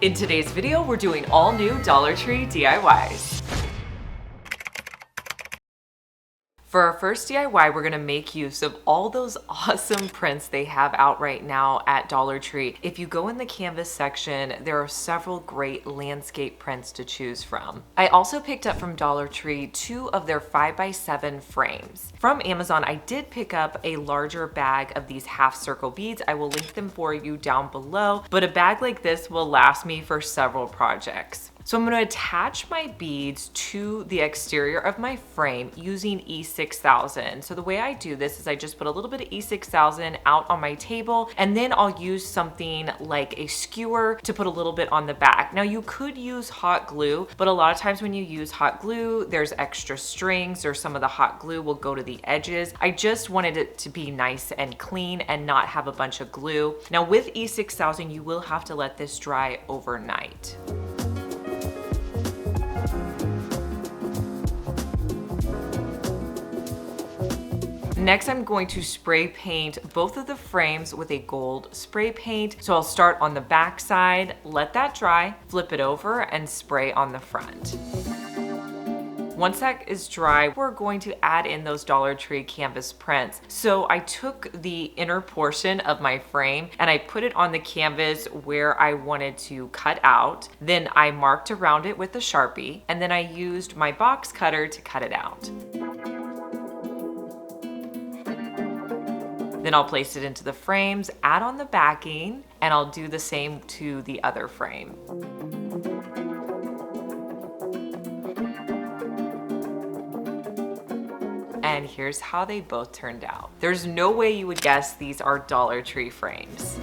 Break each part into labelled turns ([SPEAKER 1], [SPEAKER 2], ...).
[SPEAKER 1] In today's video, we're doing all new Dollar Tree DIYs. For our first DIY, we're gonna make use of all those awesome prints they have out right now at Dollar Tree. If you go in the canvas section, there are several great landscape prints to choose from. I also picked up from Dollar Tree 2 of their 5x7 frames. From Amazon, I did pick up a larger bag of these half circle beads. I will link them for you down below, but a bag like this will last me for several projects. So I'm gonna attach my beads to the exterior of my frame using E6000. So the way I do this is I just put a little bit of E6000 out on my table, and then I'll use something like a skewer to put a little bit on the back. Now you could use hot glue, but a lot of times when you use hot glue, there's extra strings or some of the hot glue will go to the edges. I just wanted it to be nice and clean and not have a bunch of glue. Now with E6000, you will have to let this dry overnight. Next, I'm going to spray paint both of the frames with a gold spray paint. So I'll start on the back side, let that dry, flip it over, and spray on the front. Once that is dry, we're going to add in those Dollar Tree canvas prints. So I took the inner portion of my frame and I put it on the canvas where I wanted to cut out. Then I marked around it with a Sharpie, and then I used my box cutter to cut it out. Then I'll place it into the frames, add on the backing, and I'll do the same to the other frame. And here's how they both turned out. There's no way you would guess these are Dollar Tree frames.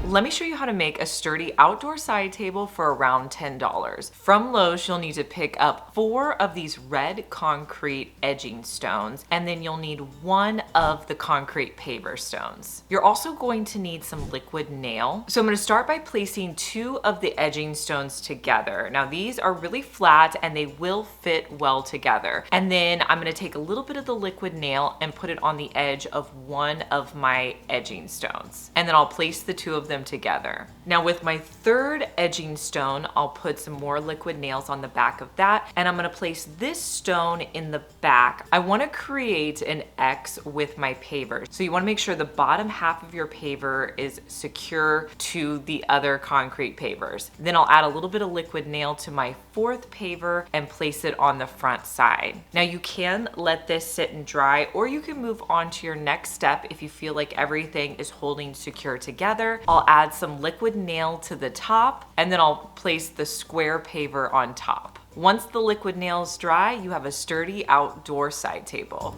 [SPEAKER 1] Let me show you how to make a sturdy outdoor side table for around $10. From Lowe's, you'll need to pick up 4 of these red concrete edging stones, and then you'll need 1 of the concrete paver stones. You're also going to need some liquid nail. So I'm going to start by placing 2 of the edging stones together. Now these are really flat and they will fit well together. And then I'm going to take a little bit of the liquid nail and put it on the edge of 1 of my edging stones. And then I'll place the 2 of them together. Now with my 3rd edging stone, I'll put some more liquid nails on the back of that, and I'm going to place this stone in the back. I want to create an X with my paver. So you want to make sure the bottom half of your paver is secure to the other concrete pavers. Then I'll add a little bit of liquid nail to my 4th paver and place it on the front side. Now you can let this sit and dry, or you can move on to your next step if you feel like everything is holding secure together. I'll add some liquid nail to the top, and then I'll place the square paver on top. Once the liquid nail is dry, you have a sturdy outdoor side table.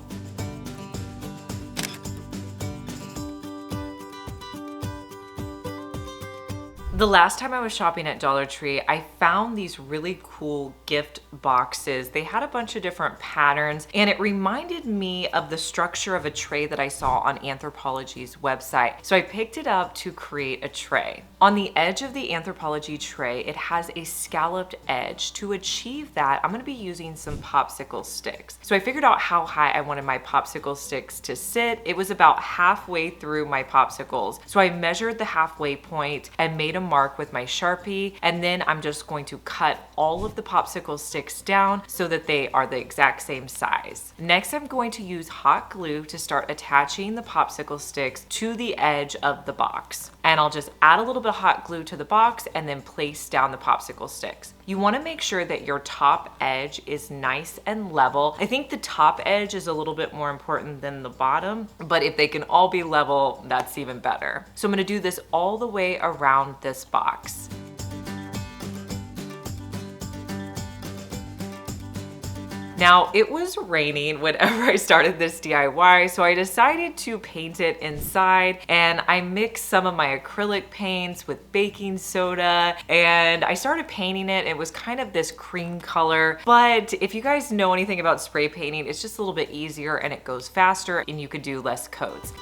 [SPEAKER 1] The last time I was shopping at Dollar Tree, I found these really cool gift boxes. They had a bunch of different patterns, and it reminded me of the structure of a tray that I saw on Anthropologie's website. So I picked it up to create a tray. On the edge of the Anthropologie tray, it has a scalloped edge. To achieve that, I'm gonna be using some popsicle sticks. So I figured out how high I wanted my popsicle sticks to sit. It was about halfway through my popsicles. So I measured the halfway point and made a mark with my Sharpie, and then I'm just going to cut all of the popsicle sticks down so that they are the exact same size. Next, I'm going to use hot glue to start attaching the popsicle sticks to the edge of the box. And I'll just add a little bit of hot glue to the box and then place down the popsicle sticks. You want to make sure that your top edge is nice and level. I think the top edge is a little bit more important than the bottom, but if they can all be level, that's even better. So I'm going to do this all the way around this box. Now, it was raining whenever I started this DIY, so I decided to paint it inside, and I mixed some of my acrylic paints with baking soda, and I started painting it. It was kind of this cream color, but if you guys know anything about spray painting, it's just a little bit easier and it goes faster and you could do less coats.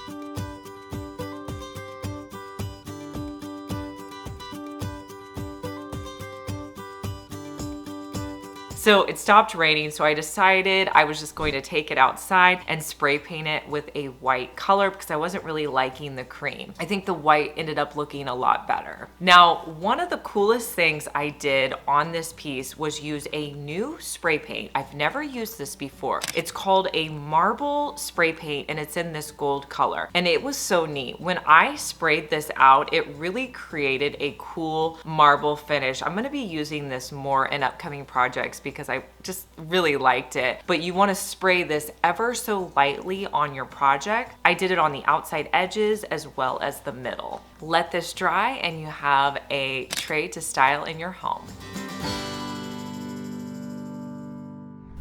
[SPEAKER 1] So it stopped raining, so I decided I was just going to take it outside and spray paint it with a white color because I wasn't really liking the cream. I think the white ended up looking a lot better. Now, one of the coolest things I did on this piece was use a new spray paint. I've never used this before. It's called a marble spray paint and it's in this gold color. And it was so neat. When I sprayed this out, it really created a cool marble finish. I'm gonna be using this more in upcoming projects because I just really liked it. But you wanna spray this ever so lightly on your project. I did it on the outside edges as well as the middle. Let this dry and you have a tray to style in your home.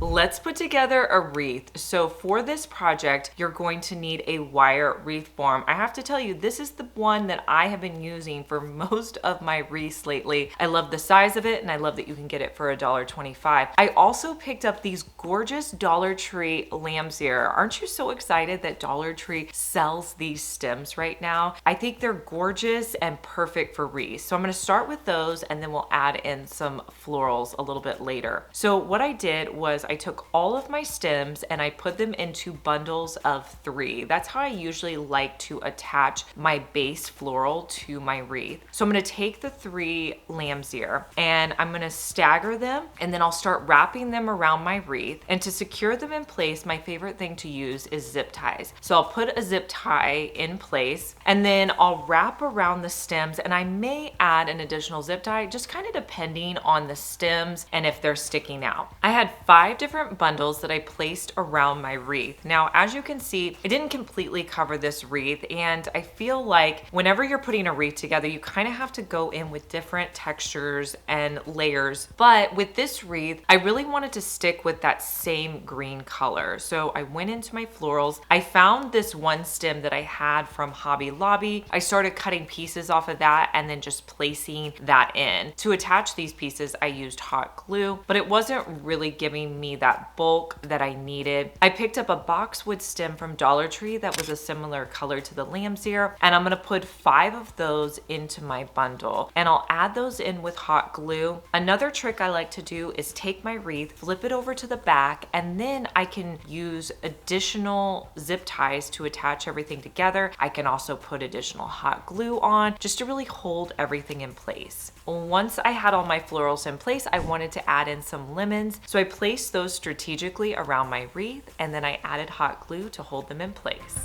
[SPEAKER 1] Let's put together a wreath. So for this project, you're going to need a wire wreath form. I have to tell you, this is the one that I have been using for most of my wreaths lately. I love the size of it and I love that you can get it for $1.25. I also picked up these gorgeous Dollar Tree lamb's ear. Aren't you so excited that Dollar Tree sells these stems right now? I think they're gorgeous and perfect for wreaths. So I'm gonna start with those and then we'll add in some florals a little bit later. So what I did was I took all of my stems and I put them into bundles of 3. That's how I usually like to attach my base floral to my wreath. So I'm gonna take the 3 lamb's ear and I'm gonna stagger them and then I'll start wrapping them around my wreath. And to secure them in place, my favorite thing to use is zip ties. So I'll put a zip tie in place and then I'll wrap around the stems and I may add an additional zip tie, just kind of depending on the stems and if they're sticking out. I had 5 different bundles that I placed around my wreath. Now, as you can see, I didn't completely cover this wreath, and I feel like whenever you're putting a wreath together, you kind of have to go in with different textures and layers. But with this wreath, I really wanted to stick with that same green color. So I went into my florals. I found this one stem that I had from Hobby Lobby. I started cutting pieces off of that and then just placing that in. To attach these pieces, I used hot glue, but it wasn't really giving me that bulk that I needed. I picked up a boxwood stem from Dollar Tree that was a similar color to the lamb's ear, and I'm gonna put 5 of those into my bundle, and I'll add those in with hot glue. Another trick I like to do is take my wreath, flip it over to the back, and then I can use additional zip ties to attach everything together. I can also put additional hot glue on just to really hold everything in place. Once I had all my florals in place, I wanted to add in some lemons, so I placed those strategically around my wreath and then I added hot glue to hold them in place.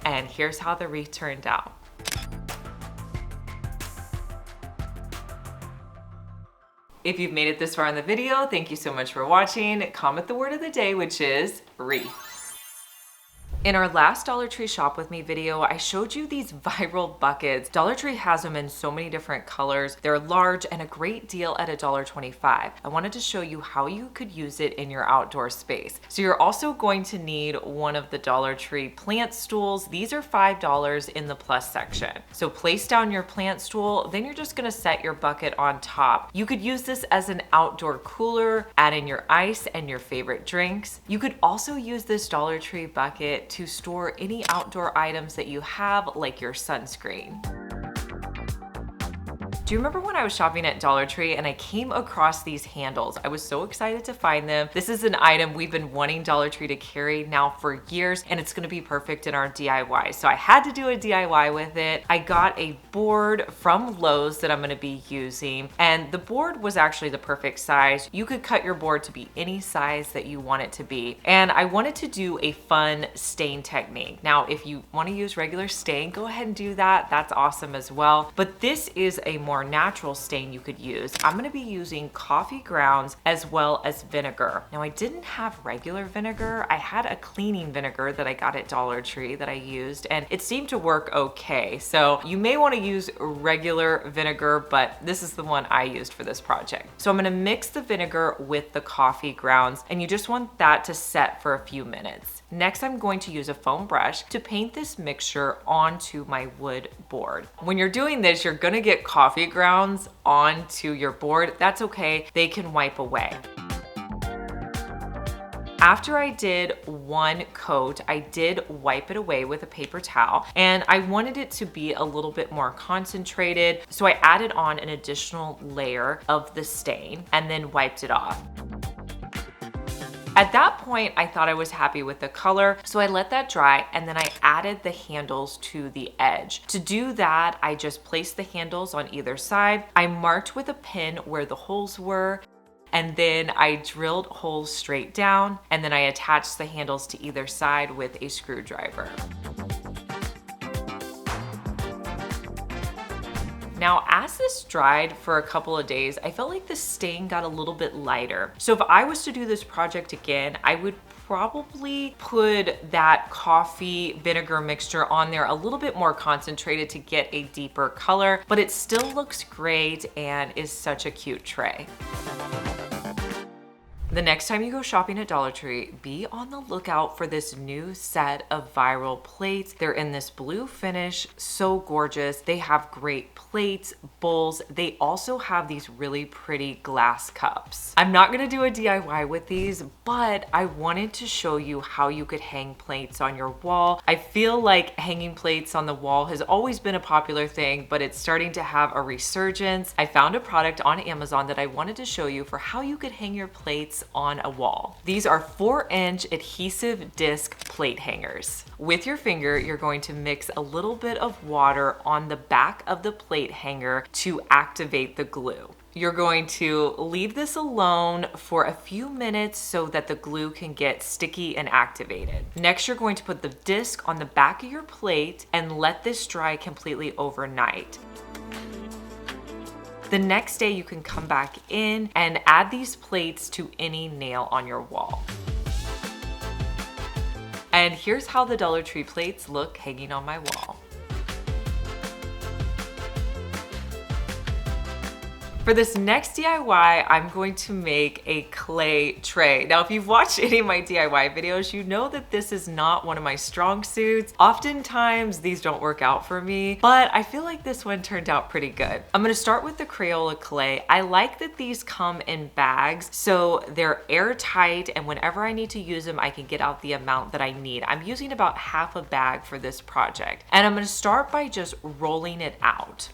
[SPEAKER 1] And here's how the wreath turned out. If you've made it this far in the video, thank you so much for watching. Comment the word of the day, which is wreath. In our last Dollar Tree Shop With Me video, I showed you these viral buckets. Dollar Tree has them in so many different colors. They're large and a great deal at $1.25. I wanted to show you how you could use it in your outdoor space. So you're also going to need one of the Dollar Tree plant stools. These are $5 in the plus section. So place down your plant stool, then you're just gonna set your bucket on top. You could use this as an outdoor cooler, add in your ice and your favorite drinks. You could also use this Dollar Tree bucket to store any outdoor items that you have, like your sunscreen. Do you remember when I was shopping at Dollar Tree and I came across these handles? I was so excited to find them. This is an item we've been wanting Dollar Tree to carry now for years, and it's gonna be perfect in our DIY. So I had to do a DIY with it. I got a board from Lowe's that I'm gonna be using, and the board was actually the perfect size. You could cut your board to be any size that you want it to be. And I wanted to do a fun stain technique. Now, if you wanna use regular stain, go ahead and do that. That's awesome as well. But this is a more natural stain you could use. I'm gonna be using coffee grounds as well as vinegar. Now, I didn't have regular vinegar. I had a cleaning vinegar that I got at Dollar Tree that I used, and it seemed to work okay. So you may wanna use regular vinegar, but this is the one I used for this project. So I'm gonna mix the vinegar with the coffee grounds, and you just want that to set for a few minutes. Next, I'm going to use a foam brush to paint this mixture onto my wood board. When you're doing this, you're gonna get coffee grounds onto your board. That's okay, they can wipe away. After I did one coat, I did wipe it away with a paper towel, and I wanted it to be a little bit more concentrated, so I added on an additional layer of the stain and then wiped it off. At that point, I thought I was happy with the color, so I let that dry and then I added the handles to the edge. To do that, I just placed the handles on either side. I marked with a pin where the holes were, and then I drilled holes straight down, and then I attached the handles to either side with a screwdriver. Now, as this dried for a couple of days, I felt like the stain got a little bit lighter. So if I was to do this project again, I would probably put that coffee vinegar mixture on there a little bit more concentrated to get a deeper color, but it still looks great and is such a cute tray. The next time you go shopping at Dollar Tree, be on the lookout for this new set of viral plates. They're in this blue finish, so gorgeous. They have great plates, bowls. They also have these really pretty glass cups. I'm not gonna do a DIY with these, but I wanted to show you how you could hang plates on your wall. I feel like hanging plates on the wall has always been a popular thing, but it's starting to have a resurgence. I found a product on Amazon that I wanted to show you for how you could hang your plates on a wall. These are 4-inch adhesive disc plate hangers. With your finger, you're going to mix a little bit of water on the back of the plate hanger to activate the glue. You're going to leave this alone for a few minutes so that the glue can get sticky and activated. Next, you're going to put the disc on the back of your plate and let this dry completely overnight. The next day you can come back in and add these plates to any nail on your wall. And here's how the Dollar Tree plates look hanging on my wall. For this next DIY, I'm going to make a clay tray. Now, if you've watched any of my DIY videos, you know that this is not one of my strong suits. Oftentimes, these don't work out for me, but I feel like this one turned out pretty good. I'm gonna start with the Crayola clay. I like that these come in bags, so they're airtight, and whenever I need to use them, I can get out the amount that I need. I'm using about half a bag for this project, and I'm gonna start by just rolling it out.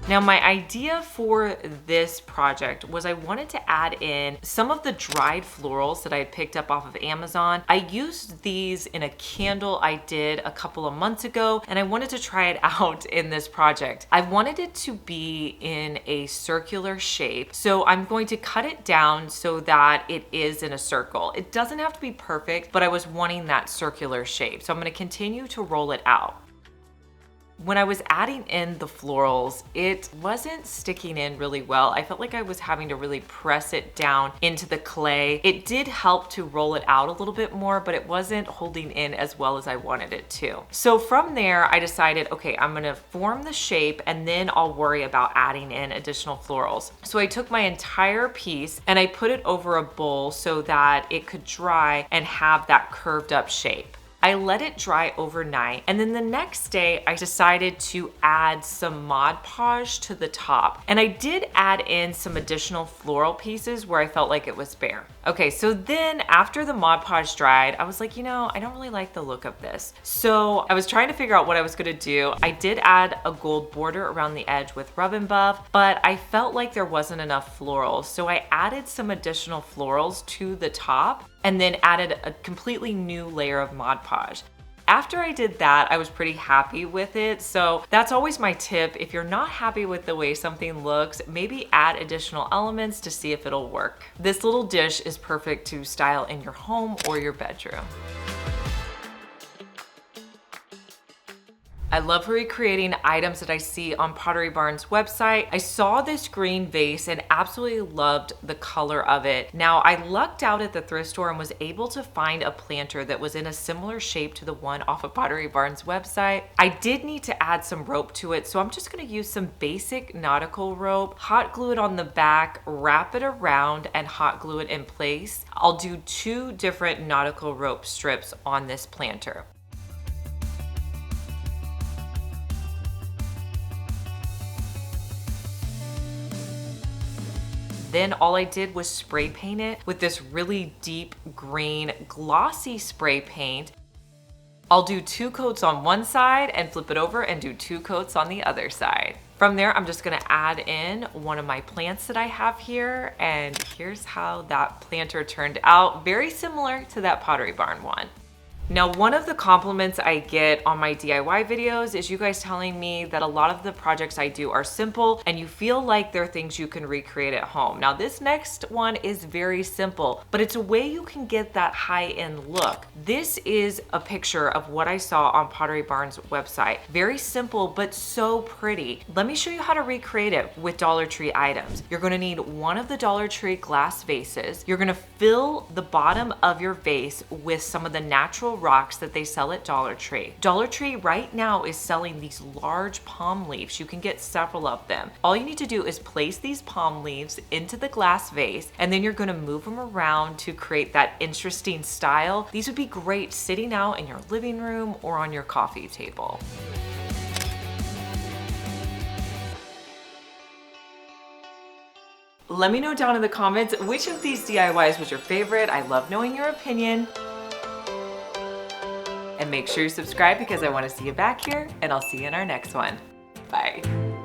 [SPEAKER 1] Now, my idea for this project was I wanted to add in some of the dried florals that I had picked up off of Amazon. I used these in a candle I did a couple of months ago, and I wanted to try it out in this project. I wanted it to be in a circular shape, so I'm going to cut it down so that it is in a circle. It doesn't have to be perfect, but I was wanting that circular shape, so I'm going to continue to roll it out. When I was adding in the florals, it wasn't sticking in really well. I felt like I was having to really press it down into the clay. It did help to roll it out a little bit more, but it wasn't holding in as well as I wanted it to. So from there, I decided, okay, I'm gonna form the shape and then I'll worry about adding in additional florals. So I took my entire piece and I put it over a bowl so that it could dry and have that curved up shape. I let it dry overnight, and then the next day I decided to add some Mod Podge to the top. And I did add in some additional floral pieces where I felt like it was bare. Okay, so then after the Mod Podge dried, I was like, you know, I don't really like the look of this. So I was trying to figure out what I was gonna do. I did add a gold border around the edge with Rub and Buff, but I felt like there wasn't enough florals. So I added some additional florals to the top and then added a completely new layer of Mod Podge. After I did that, I was pretty happy with it. So that's always my tip. If you're not happy with the way something looks, maybe add additional elements to see if it'll work. This little dish is perfect to style in your home or your bedroom. I love recreating items that I see on Pottery Barn's website. I saw this green vase and absolutely loved the color of it. Now, I lucked out at the thrift store and was able to find a planter that was in a similar shape to the one off of Pottery Barn's website. I did need to add some rope to it, so I'm just gonna use some basic nautical rope, hot glue it on the back, wrap it around, and hot glue it in place. I'll do 2 different nautical rope strips on this planter. Then all I did was spray paint it with this really deep green glossy spray paint. I'll do 2 coats on one side and flip it over and do 2 coats on the other side. From there, I'm just gonna add in one of my plants that I have here, and here's how that planter turned out. Very similar to that Pottery Barn one. Now, one of the compliments I get on my DIY videos is you guys telling me that a lot of the projects I do are simple and you feel like they're things you can recreate at home. Now, this next one is very simple, but it's a way you can get that high-end look. This is a picture of what I saw on Pottery Barn's website. Very simple, but so pretty. Let me show you how to recreate it with Dollar Tree items. You're gonna need one of the Dollar Tree glass vases. You're gonna fill the bottom of your vase with some of the natural rocks that they sell at Dollar Tree. Dollar Tree right now is selling these large palm leaves. You can get several of them. All you need to do is place these palm leaves into the glass vase, and then you're gonna move them around to create that interesting style. These would be great sitting out in your living room or on your coffee table. Let me know down in the comments which of these DIYs was your favorite. I love knowing your opinion. And make sure you subscribe because I want to see you back here, and I'll see you in our next one. Bye.